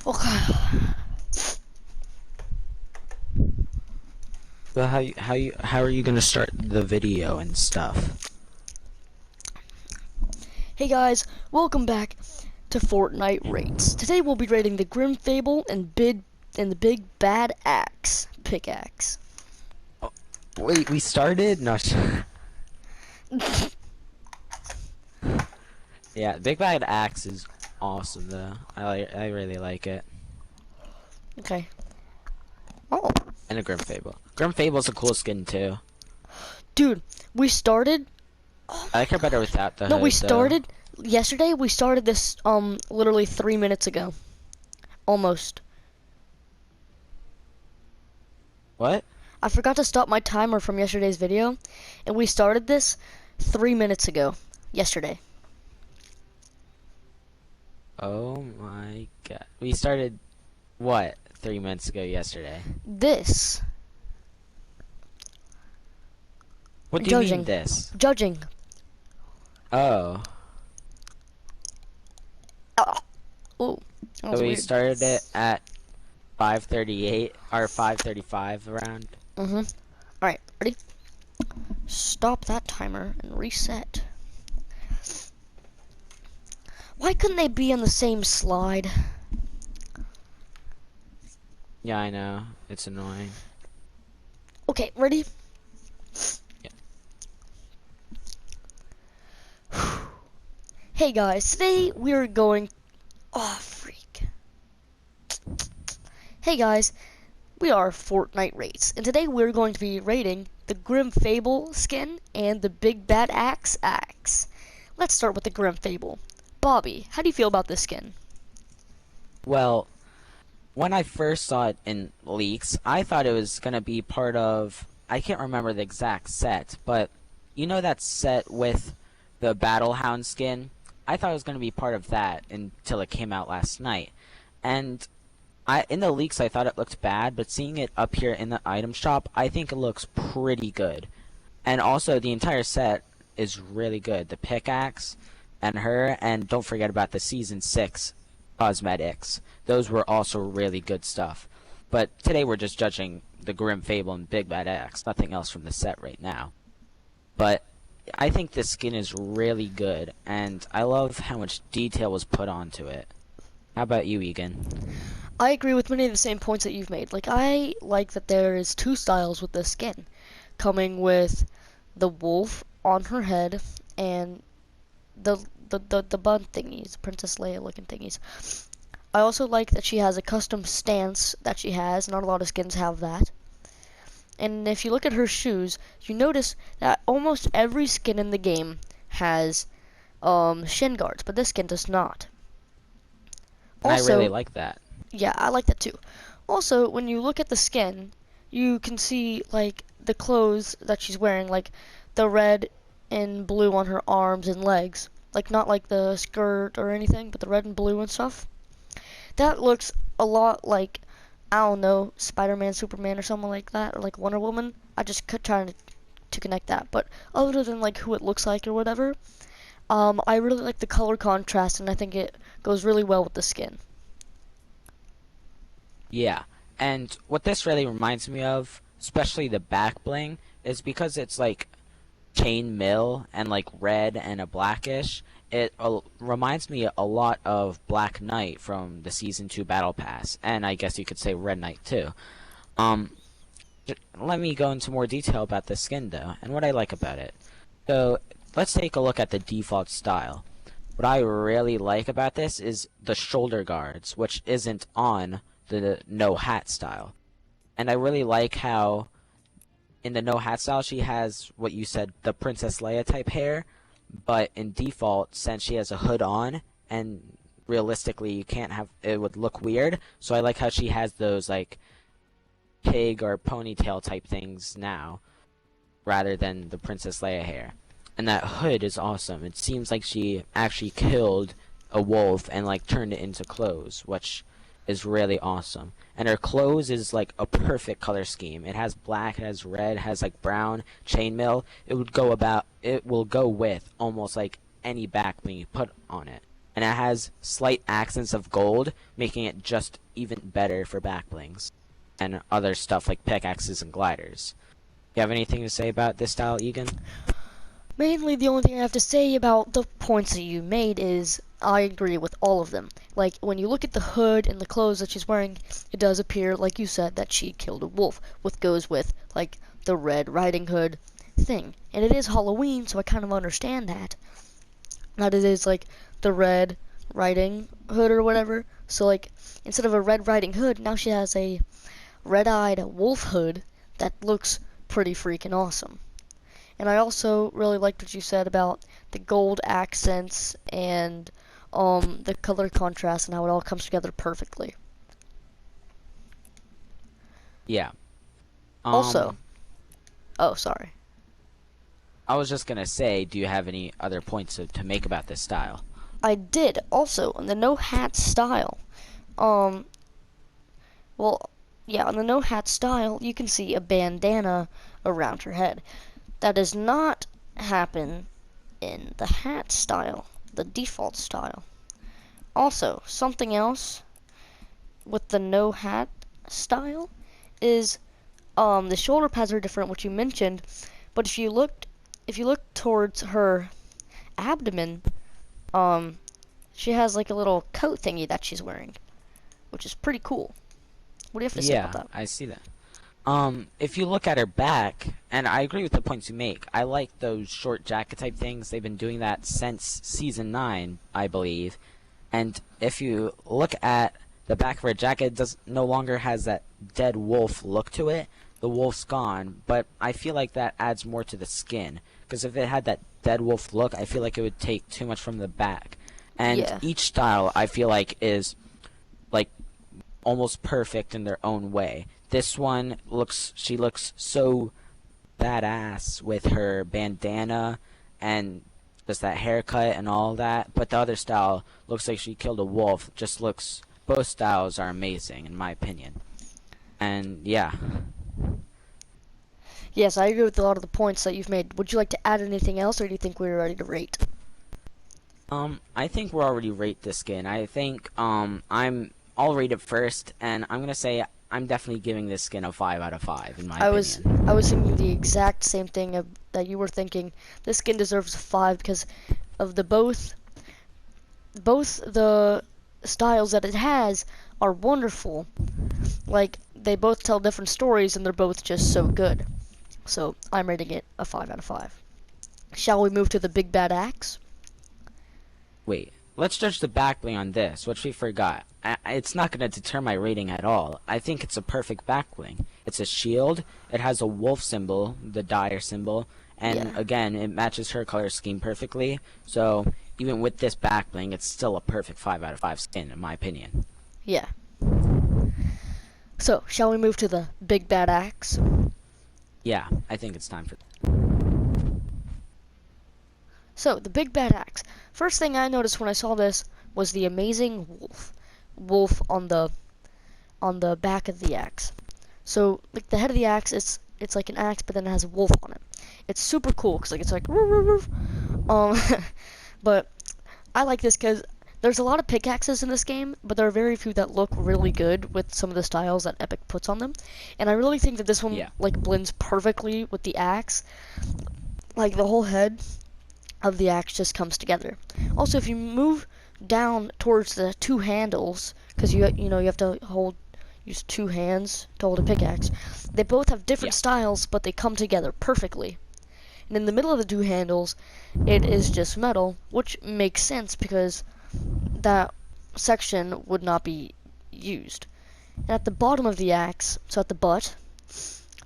Okay. So how are you gonna start the video and stuff? Hey guys, welcome back to Fortnite Rates. Today we'll be rating the Grim Fable and the Big Bad Axe pickaxe. Wait, we started? No. Yeah, Big Bad Axe is awesome though. I really like it. Okay. Oh, And a Grim Fable. Grim Fable's a cool skin too. dude, we started. Oh I my like her better gosh. without the No, we hood though. started yesterday. We started this literally 3 minutes ago, almost. What? I forgot to stop my timer from yesterday's video, and we started this 3 minutes ago, yesterday. Oh my god. We started what? 3 minutes ago yesterday. This What do you mean judging, this? judging. Oh. Oh, that So was we weird. started it at 5:38 or 5:35 around. Alright, ready? Stop that timer and reset. Why couldn't they be on the same slide? Yeah, I know. It's annoying. Okay, ready? Yeah. Hey guys, today we're going. Oh, freak. Hey guys, we are Fortnite Rates, and today we're going to be rating the Grim Fable skin and the Big Bad Axe. Let's start with the Grim Fable. Bobby, how do you feel about this skin? Well, when I first saw it in leaks, I thought it was gonna be part of, I can't remember the exact set, but you know that set with the Battlehound skin? I thought it was gonna be part of that until it came out last night. And in the leaks I thought it looked bad, but seeing it up here in the item shop, I think it looks pretty good. And also the entire set is really good. The pickaxe and her, and don't forget about the season 6 cosmetics. Those were also really good stuff. But today we're just judging the Grim Fable and Big Bad Axe, nothing else from the set right now. But I think the skin is really good, and I love how much detail was put onto it. How about you, Egan? I agree with many of the same points that you've made. Like, I like that there is two styles with this skin, coming with the wolf on her head and the the bun thingies, Princess Leia looking thingies. I also like that she has a custom stance that she has. Not a lot of skins have that. And if you look at her shoes, you notice that almost every skin in the game has shin guards, but this skin does not. And I really Also, like that. yeah, I like that too. Also, when you look at the skin, you can see like the clothes that she's wearing, like the red and blue on her arms and legs. Like not like the skirt or anything, but the red and blue and stuff. That looks a lot like, I don't know, Spider-Man, Superman, or someone like that, or like Wonder Woman. I just trying to connect that. But other than like who it looks like or whatever, I really like the color contrast, and I think it goes really well with the skin. Yeah, and what this really reminds me of, especially the back bling, is because it's like chain mill and like red and a blackish. It reminds me a lot of Black Knight from the Season 2 Battle Pass, and I guess you could say Red Knight too. Um, Let me go into more detail about the skin though, and what I like about it. So, let's take a look at the default style. What I really like about this is the shoulder guards, which isn't on the no hat style. And I really like how in the no hat style she has what you said, the Princess Leia type hair, but in default, since she has a hood on and realistically you can't have it would look weird, so I like how she has those like pig or ponytail type things now rather than the Princess Leia hair. And that hood is awesome. It seems like she actually killed a wolf and like turned it into clothes, which is really awesome. And her clothes is like a perfect color scheme. It has black, it has red, it has like brown, chainmail. It will go with almost like any back bling you put on it. and it has slight accents of gold, making it just even better for backblings and other stuff like pickaxes and gliders. You have anything to say about this style, Egan? Mainly, the only thing I have to say about the points that you made is I agree with all of them. Like, when you look at the hood and the clothes that she's wearing, it does appear, like you said, that she killed a wolf, which goes with, like, the Red Riding Hood thing. And it is Halloween, so I kind of understand that. That it is, like, the Red Riding Hood or whatever. So, like, instead of a Red Riding Hood, now she has a red-eyed wolf hood that looks pretty freaking awesome. And I also really liked what you said about the gold accents and the color contrast and how it all comes together perfectly. Yeah. Also, oh, sorry. I was just gonna say, do you have any other points to make about this style? I did also on the no hat style. Well, yeah, on the no hat style, you can see a bandana around her head. That does not happen in the hat style, the default style. Also, something else with the no hat style is the shoulder pads are different, which you mentioned, but if you look towards her abdomen, she has like a little coat thingy that she's wearing, which is pretty cool. What do you have to say about Yeah, that? I see that. If you look at her back, and I agree with the points you make, I like those short jacket type things. They've been doing that since season 9, I believe. And if you look at the back of her jacket, it no longer has that dead wolf look to it. The wolf's gone, but I feel like that adds more to the skin. Because if it had that dead wolf look, I feel like it would take too much from the back. And Yeah. each style, I feel like, is like almost perfect in their own way. This one she looks so badass with her bandana and just that haircut and all that, but the other style looks like she killed a wolf. Both styles are amazing in my opinion. And yeah. Yes, I agree with a lot of the points that you've made. Would you like to add anything else, or do you think we're ready to rate? I think we're already rate this skin. I think I'll rate it first, and I'm gonna say I'm definitely giving this skin a 5 out of 5 in my opinion. I was thinking the exact same thing that you were thinking. This skin deserves a 5 because of the both the styles that it has are wonderful. Like, they both tell different stories and they're both just so good. So I'm rating it a 5 out of 5. Shall we move to the big bad axe? Wait, let's judge the back bling on this, which we forgot. It's not going to deter my rating at all. I think it's a perfect back bling. It's a shield, it has a wolf symbol, the dire symbol, and Yeah. again, it matches her color scheme perfectly. So even with this back bling, it's still a perfect 5 out of 5 skin, in my opinion. Yeah. So, shall we move to the big bad axe? Yeah, I think it's time for... So, the big bad axe. First thing I noticed when I saw this was the amazing wolf on the back of the axe. So, like, the head of the axe, it's like an axe, but then it has a wolf on it. It's super cool because like it's like woof, woof, woof. But I like this because there's a lot of pickaxes in this game, but there are very few that look really good with some of the styles that Epic puts on them. And I really think that this one like blends perfectly with the axe. Like, the whole head of the axe just comes together. Also, if you move down towards the two handles, because you have to use two hands to hold a pickaxe. They both have different styles, but they come together perfectly. And in the middle of the two handles, it is just metal, which makes sense because that section would not be used. And at the bottom of the axe, so at the butt,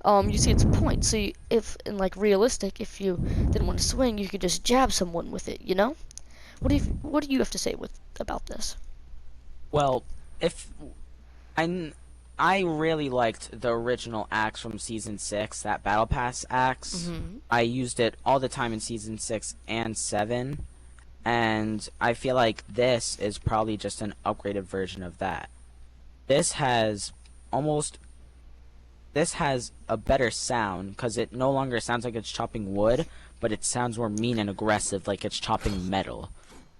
you see it's a point. So if in like realistic, if you didn't want to swing, you could just jab someone with it. You know? What do you have to say about this? Well, if I really liked the original axe from Season 6, that Battle Pass axe. I used it all the time in Season 6 and 7, and I feel like this is probably just an upgraded version of that. This has a better sound, because it no longer sounds like it's chopping wood, but it sounds more mean and aggressive, like it's chopping metal.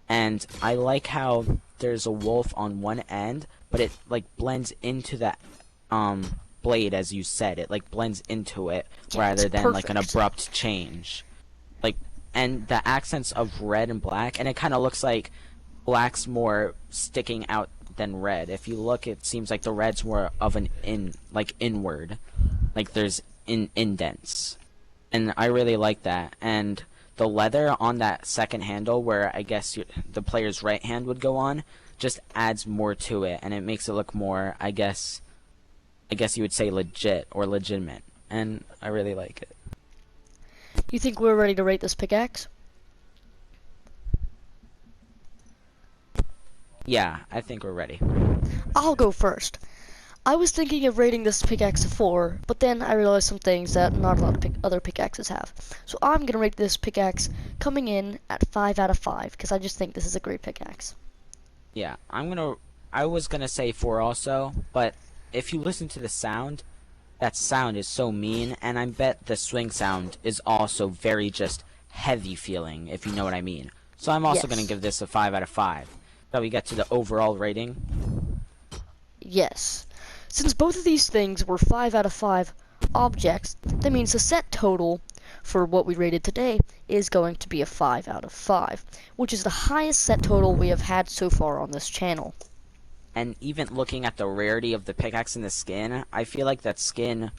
And I like how there's a wolf on one end, but it like blends into the blade, as you said. It like blends into it Yeah, it's rather than like an perfect. abrupt change. Like, and the accents of red and black, and it kind of looks like black's more sticking out than red. If you look, it seems like the red's more of an inward, like there's indents, and I really like that. And the leather on that second handle, where I guess the player's right hand would go on, just adds more to it, and it makes it look more, I guess you would say legit or legitimate, and I really like it. You think we're ready to rate this pickaxe? Yeah, I think we're ready. I'll go first. I was thinking of rating this pickaxe a 4, but then I realized some things that not a lot of other pickaxes have. So I'm gonna rate this pickaxe coming in at 5 out of 5, because I just think this is a great pickaxe. Yeah, I was gonna say 4 also, but if you listen to the sound, that sound is so mean, and I bet the swing sound is also very just heavy feeling, if you know what I mean. So I'm also gonna Yes. give this a 5 out of 5. Shall we get to the overall rating? Yes. Since both of these things were 5 out of 5 objects, that means the set total for what we rated today is going to be a 5 out of 5, which is the highest set total we have had so far on this channel. And even looking at the rarity of the pickaxe and the skin, I feel like that skin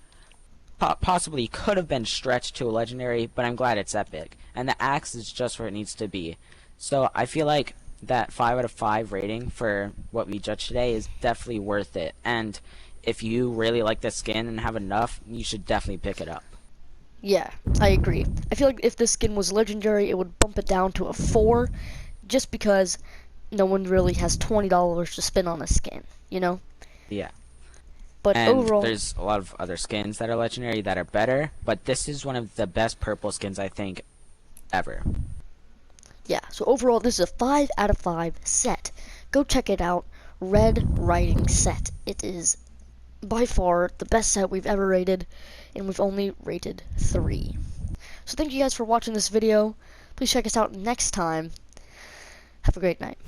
possibly could have been stretched to a legendary, but I'm glad it's epic. And the axe is just where it needs to be. So I feel like that 5 out of 5 rating for what we judged today is definitely worth it. And if you really like the skin and have enough, you should definitely pick it up. Yeah, I agree. I feel like if this skin was legendary, it would bump it down to a 4, just because no one really has $20 to spend on a skin, you know? Yeah. But And overall, there's a lot of other skins that are legendary that are better, but this is one of the best purple skins I think ever. yeah, so overall, this is a 5 out of 5 set. Go check it out. Red Riding Set. It is by far the best set we've ever rated, and we've only rated 3. So thank you guys for watching this video. Please check us out next time. Have a great night.